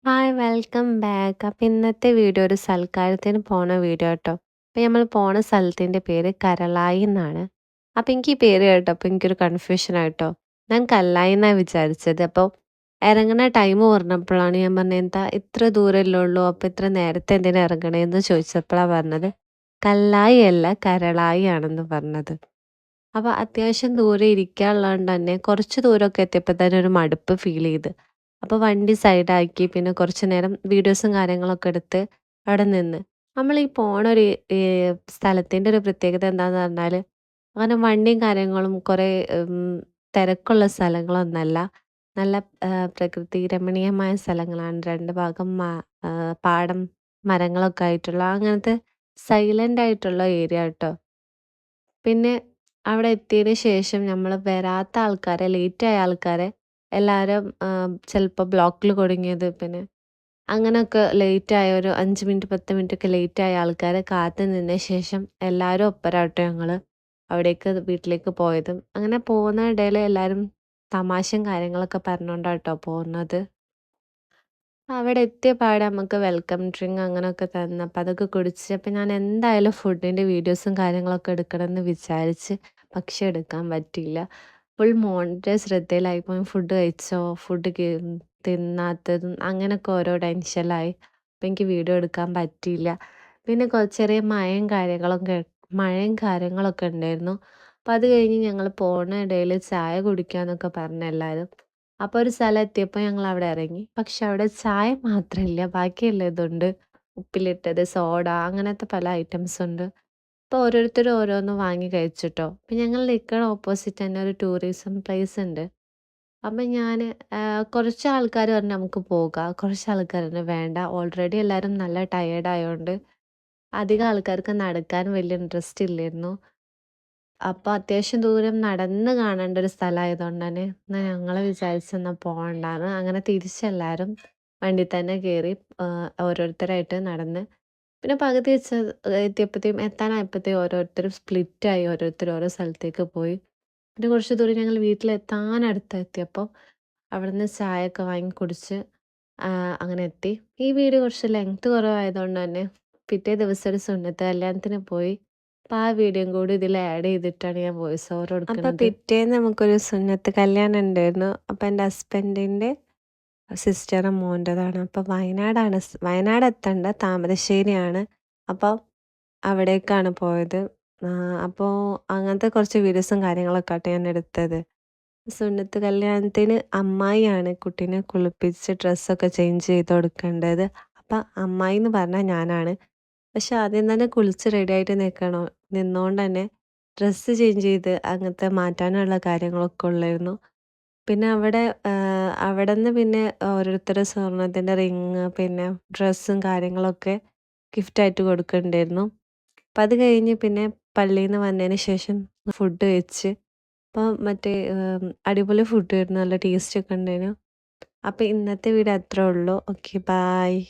Hi welcome back. അപ്പം ഇന്നത്തെ video ഒരു സൽക്കാരത്തിന് പോണ വീഡിയോ കേട്ടോ. അപ്പം നമ്മൾ പോണ സ്ഥലത്തിൻ്റെ പേര് കരളായി എന്നാണ്. അപ്പം എനിക്ക് ഈ പേര് കേട്ടപ്പോൾ എനിക്കൊരു കൺഫ്യൂഷൻ ആയിട്ടോ. ഞാൻ കല്ലായി എന്നാണ് വിചാരിച്ചത്. അപ്പോൾ ഇറങ്ങുന്ന ടൈം പറഞ്ഞപ്പോഴാണ് ഞാൻ പറഞ്ഞത് എന്താ ഇത്ര ദൂരമല്ലേ ഉള്ളൂ, അപ്പോൾ ഇത്ര നേരത്തെ എന്തിനാ ഇറങ്ങണേന്ന് ചോദിച്ചപ്പോഴാണ് പറഞ്ഞത് കല്ലായി അല്ല കരളായി ആണെന്ന് പറഞ്ഞത്. അപ്പോൾ അത്യാവശ്യം ദൂരെ ഇരിക്കാനുള്ളതുകൊണ്ട് തന്നെ കുറച്ച് ദൂരമൊക്കെ എത്തിയപ്പോൾ തന്നെ ഒരു മടുപ്പ് ഫീൽ ചെയ്ത്. അപ്പോൾ വണ്ടി സൈഡാക്കി പിന്നെ കുറച്ച് നേരം വീഡിയോസും കാര്യങ്ങളൊക്കെ എടുത്ത് അവിടെ നിന്ന്. നമ്മൾ ഈ പോണ ഒരു സ്ഥലത്തിൻ്റെ ഒരു പ്രത്യേകത എന്താണെന്ന് പറഞ്ഞാൽ അങ്ങനെ വണ്ടിയും കാര്യങ്ങളും കുറേ തിരക്കുള്ള സ്ഥലങ്ങളൊന്നല്ല. നല്ല പ്രകൃതി രമണീയമായ സ്ഥലങ്ങളാണ്. രണ്ട് ഭാഗം പാടം മരങ്ങളൊക്കെ ആയിട്ടുള്ള അങ്ങനത്തെ സൈലൻ്റ് ആയിട്ടുള്ള ഏരിയ കേട്ടോ. പിന്നെ അവിടെ എത്തിയതിന് ശേഷം നമ്മൾ വരാത്ത ആൾക്കാരെ, ലേറ്റായ ആൾക്കാരെ എല്ലാവരും ചിലപ്പോൾ ബ്ലോക്കിൽ കുടുങ്ങിയത് പിന്നെ അങ്ങനെയൊക്കെ ലേറ്റായ ഒരു 5 മിനിറ്റ് 10 മിനിറ്റൊക്കെ ലേറ്റായ ആൾക്കാരെ കാത്തു നിന്ന ശേഷം എല്ലാവരും ഒപ്പരാട്ടോ ഞങ്ങൾ അവിടേക്ക് വീട്ടിലേക്ക് പോയതും. അങ്ങനെ പോകുന്ന ഇടയിൽ എല്ലാവരും തമാശയും കാര്യങ്ങളൊക്കെ പറഞ്ഞുകൊണ്ടാട്ടോ പോകുന്നത്. അവിടെ എത്തിയ പാടെ നമുക്ക് വെൽക്കം ഡ്രിങ്ക് അങ്ങനെയൊക്കെ തന്നു. അപ്പം അതൊക്കെ കുടിച്ച് അപ്പം ഞാൻ എന്തായാലും ഫുഡിൻ്റെ വീഡിയോസും കാര്യങ്ങളൊക്കെ എടുക്കണമെന്ന് വിചാരിച്ച് പക്ഷെ എടുക്കാൻ പറ്റിയില്ല. ഫുൾ മോൻ്റെ ശ്രദ്ധയിലായിപ്പോയി. ഫുഡ് കഴിച്ചോ, ഫുഡ് തിന്നാത്തതും അങ്ങനെയൊക്കെ ഓരോ ടെൻഷനിലായി. അപ്പം എനിക്ക് വീഡിയോ എടുക്കാൻ പറ്റിയില്ല. പിന്നെ ചെറിയ മഴയും കാര്യങ്ങളൊക്കെ ഉണ്ടായിരുന്നു. അപ്പം അത് കഴിഞ്ഞ് ഞങ്ങൾ പോണ ഇടയിൽ ചായ കുടിക്കാമെന്നൊക്കെ പറഞ്ഞു എല്ലാവരും. അപ്പോൾ ഒരു സ്ഥലം എത്തിയപ്പോൾ ഞങ്ങൾ അവിടെ ഇറങ്ങി. പക്ഷെ അവിടെ ചായ മാത്രമില്ല, ബാക്കിയെല്ലാം ഇതുണ്ട്. ഉപ്പിലിട്ടത്, സോഡ അങ്ങനത്തെ പല ഐറ്റംസ് ഉണ്ട്. അപ്പോൾ ഓരോരുത്തരും ഓരോന്ന് വാങ്ങി കഴിച്ചിട്ടോ. അപ്പം ഞങ്ങൾ നിൽക്കണ ഓപ്പോസിറ്റ് തന്നെ ഒരു ടൂറിസം പ്ലേസ് ഉണ്ട്. അപ്പം ഞാൻ കുറച്ച് ആൾക്കാർ പറഞ്ഞു നമുക്ക് പോകാം, കുറച്ച് ആൾക്കാർ പറഞ്ഞു വേണ്ട, ഓൾറെഡി എല്ലാവരും നല്ല ടയേർഡ് ആയതുകൊണ്ട് അധികം ആൾക്കാർക്ക് നടക്കാൻ വലിയ ഇൻട്രസ്റ്റ് ഇല്ലായിരുന്നു. അപ്പോൾ അത്യാവശ്യം ദൂരം നടന്ന് കാണേണ്ട ഒരു സ്ഥലമായതുകൊണ്ട് തന്നെ എന്നാൽ ഞങ്ങൾ വിചാരിച്ചെന്നാൽ പോകണ്ടാന്ന്. അങ്ങനെ തിരിച്ചെല്ലാവരും വണ്ടി തന്നെ കയറി ഓരോരുത്തരായിട്ട് നടന്ന് പിന്നെ പകുതി വെച്ച് എത്തിയപ്പോഴത്തേക്കും എത്താനായപ്പോഴത്തേക്കും ഓരോരുത്തരും സ്പ്ലിറ്റായി, ഓരോരുത്തർ ഓരോ സ്ഥലത്തേക്ക് പോയി. പിന്നെ കുറച്ച് ദൂരം ഞങ്ങൾ വീട്ടിലെത്താനടുത്തെത്തിയപ്പോൾ അവിടുന്ന് ചായയൊക്കെ വാങ്ങി കുടിച്ച് അങ്ങനെ എത്തി. ഈ വീഡിയോ കുറച്ച് ലെങ്ത് കുറവായതുകൊണ്ട് തന്നെ പിറ്റേ ദിവസം ഒരു സുന്നത്ത് കല്യാണത്തിന് പോയി. അപ്പം ആ വീഡിയോയും കൂടി ഇതിൽ ആഡ് ചെയ്തിട്ടാണ് ഞാൻ വോയിസ് ഓവർ കൊടുക്കുന്നത്. അപ്പം പിറ്റേന്ന് നമുക്കൊരു സുന്നത്ത് കല്യാണം ഉണ്ടായിരുന്നു. അപ്പം എൻ്റെ ഹസ്ബൻഡിൻ്റെ സിസ്റ്ററും മോൻ്റെതാണ്. അപ്പോൾ വയനാട് എത്തേണ്ട താമരശ്ശേരിയാണ്. അപ്പോൾ അവിടേക്കാണ് പോയത്. അപ്പോൾ അങ്ങനത്തെ കുറച്ച് വീഡിയോസും കാര്യങ്ങളൊക്കെ ആട്ടോ ഞാൻ എടുത്തത്. സുന്നത്ത് കല്യാണത്തിന് അമ്മായിയാണ് കുട്ടീനെ കുളിപ്പിച്ച് ഡ്രസ്സൊക്കെ ചേഞ്ച് ചെയ്ത് കൊടുക്കേണ്ടത്. അപ്പം അമ്മായി എന്ന് പറഞ്ഞാൽ ഞാനാണ്. പക്ഷെ ആദ്യം തന്നെ കുളിച്ച് റെഡിയായിട്ട് നിന്നോണ്ട് തന്നെ ഡ്രസ്സ് ചേഞ്ച് ചെയ്ത് അങ്ങനത്തെ മാറ്റാനുള്ള കാര്യങ്ങളൊക്കെ ഉള്ളായിരുന്നു. പിന്നെ അവിടുന്ന് പിന്നെ ഓരോരുത്തരുടെ സ്വർണ്ണത്തിൻ്റെ റിങ് പിന്നെ ഡ്രസ്സും കാര്യങ്ങളൊക്കെ ഗിഫ്റ്റായിട്ട് കൊടുക്കുന്നുണ്ടായിരുന്നു. അപ്പം അത് കഴിഞ്ഞ് പിന്നെ പള്ളിയിൽ നിന്ന് വന്നതിന് ശേഷം ഫുഡ് കഴിച്ച് അപ്പം മറ്റേ അടിപൊളി ഫുഡ് ആയിരുന്നു, നല്ല ടേസ്റ്റൊക്കെ ഉണ്ടായിരുന്നു. അപ്പം ഇന്നത്തെ വീഡിയോ അത്രേ ഉള്ളൂ. Okay, bye.